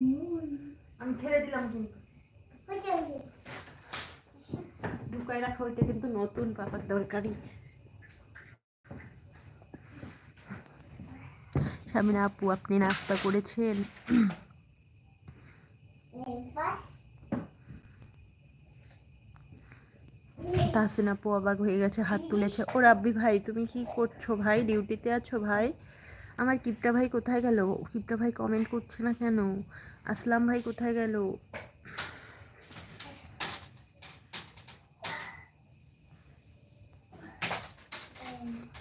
আমি ছেড়ে দিলাম কিন্তু ঢুকায় রাখা, ওইটা কিন্তু নতুন পাপার দরকারি। সামিনা আপু, আপনি নাস্তা করেছেন? তাহসিন আপু অবাক হয়ে গেছে, হাত তুলেছে। ও রাব্বি ভাই, তুমি কি করছো ভাই? ডিউটিতে আছো ভাই? আমার কিপটা ভাই কোথায় গেল? কিপটা ভাই কমেন্ট করছে না কেন? আসলাম ভাই কোথায় গেল?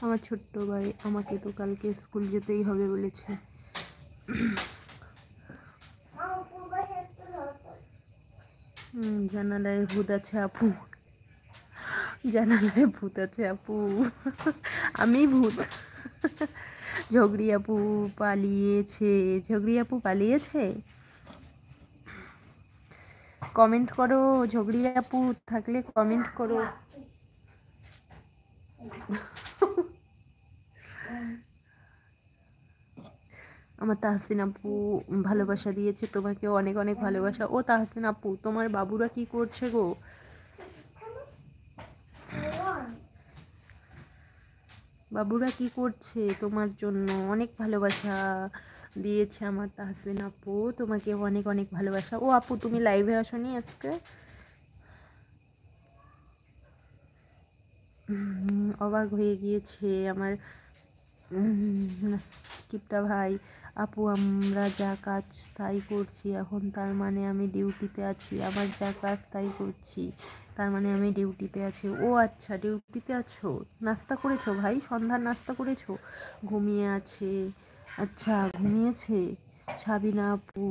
আমার ছোট্ট ভাই, আমাকে তো কালকে স্কুল যেতেই হবে বলেছে। জানালায় ভূত আছে আপু, জানালায় ভূত আছে আপু, আমি ভূত। ঝগড়ি আপু পালিয়েছে, ঝগড়ি আপু পালিয়েছে। কমেন্ট করো, ঝগড়ি আপু থাকলে কমেন্ট করো। আমার তাহসিন আপু ভালোবাসা দিয়েছে, তোমাকেও অনেক অনেক ভালোবাসা। ও তাহসিন আপু, তোমার বাবুরা কি করছে গো? বাবুরা কি করছে? তোমার জন্য অনেক ভালোবাসা দিয়েছে আমার তাহসিন আপু, তোমাকে অনেক অনেক ভালোবাসা। ও আপু, তুমি লাইভে আসোনি আজকে? অবাক হয়ে গিয়েছে আমার কিপটা ভাই। আপু, আমরা যা কাজ তাই করছি এখন, তার মানে আমি ডিউটিতে আছি। আমার যা কাজ তাই করছি, তার মানে আমি ডিউটিতে আছি। ও আচ্ছা, ডিউটিতে আছো। নাস্তা করেছো ভাই? সন্ধ্যার নাস্তা করেছো? ঘুমিয়ে আছে। আচ্ছা, ঘুমিয়েছে। সাবিনা আপু,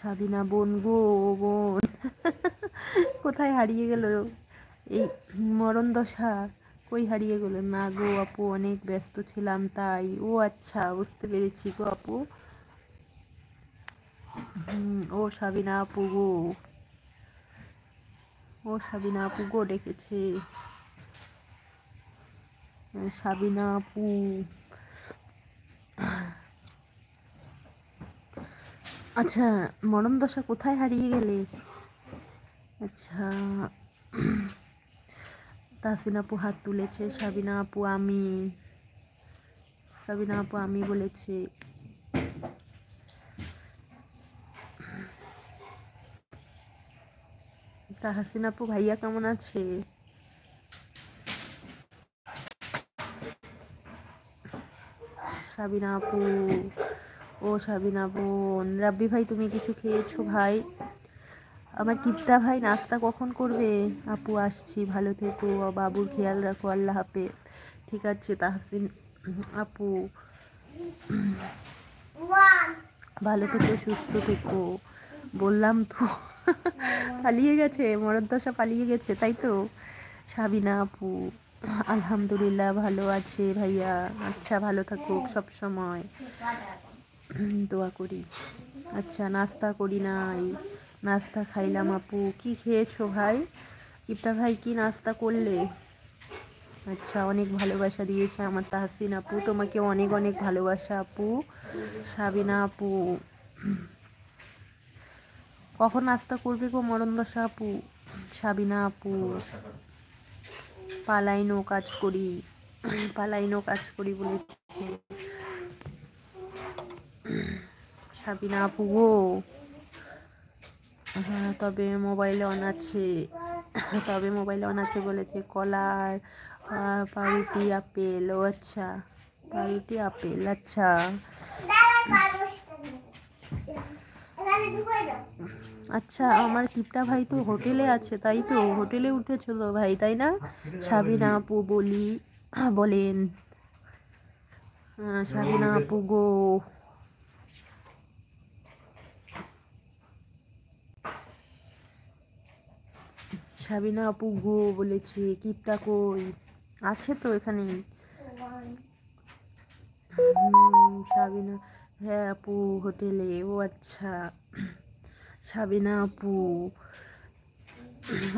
সাবিনা বোন গো, বোন। কোথায় হারিয়ে গেল এই মরণ দশা? কই হারিয়ে গেল? না গো আপু, অনেক ব্যস্ত ছিলাম তাই। ও আচ্ছা, বুঝতে পেরেছি গো আপু। ও সাবিনা আপু গো, ও সাবিনা আপু গো ডেকেছে। সাবিনা আপু, আচ্ছা, মরণ দশা কোথায় হারিয়ে গেলে? আচ্ছা, তাহসিন আপু হাত তুলেছে। সাবিনা আপু আমি, সাবিনা আপু আমি বলেছে। তাহসিন আপু ভাইয়া কেমন আছে? সাবিনা আপু, ও সাবিনা বোন। রাব্বি ভাই, তুমি কিছু খেয়েছো ভাই? আমার কিপটা ভাই নাস্তা কখন করবে? আপু আসছি, ভালো থেকো, বাবুর খেয়াল রাখো, আল্লাহ হাফেজ। ঠিক আছে তাহসিন আপু, ভালো থেকো, সুস্থ থেকো, বললাম তো। পালিয়ে গেছে, মরদ্দশা পালিয়ে গেছে, তাই তো। সাবিনা আপু, আলহামদুলিল্লাহ ভালো আছে ভাইয়া। আচ্ছা, ভালো থাকুক সব সময়, দোয়া করি। আচ্ছা, নাস্তা করি নাই, নাস্তা খাইলাম। আপু কি খেয়েছো ভাই? কিপটা ভাই কি নাস্তা করলে? আচ্ছা, অনেক ভালোবাসা দিয়েছে আমার তাহসিন আপু, তোমাকে অনেক অনেক ভালোবাসা আপু। সাবিনা আপু, কখন নাস্তা করবে গো মরণদশা আপু? সাবিনা আপু, পালাইনো কাজ করি, পালাইনো কাজ করি বলেছে সাবিনা আপু গো। হ্যাঁ, তবে মোবাইলে অন আছে, তবে মোবাইলে অন আছে বলেছে। কলার, পাউরুটি, আপেল। ও আচ্ছা, পাউরুটি আপেল, আচ্ছা। আচ্ছা, আমার কিপটা ভাই তো হোটেলে আছে, তাই তো? হোটেলে উঠেছিল ভাই, তাই না? সাবিনা আপু বলি, বলেন। সাবিনা আপু গো, সাবিনা আপু গো বলেছে। কিপটা কই? আছে তো এখানে। সাবিনা, হ্যাঁ আপু হোটেলে। ও আচ্ছা, সাবিনা আপু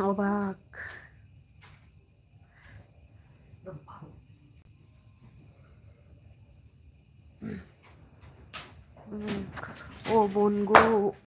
অবাক। ও বোন গো,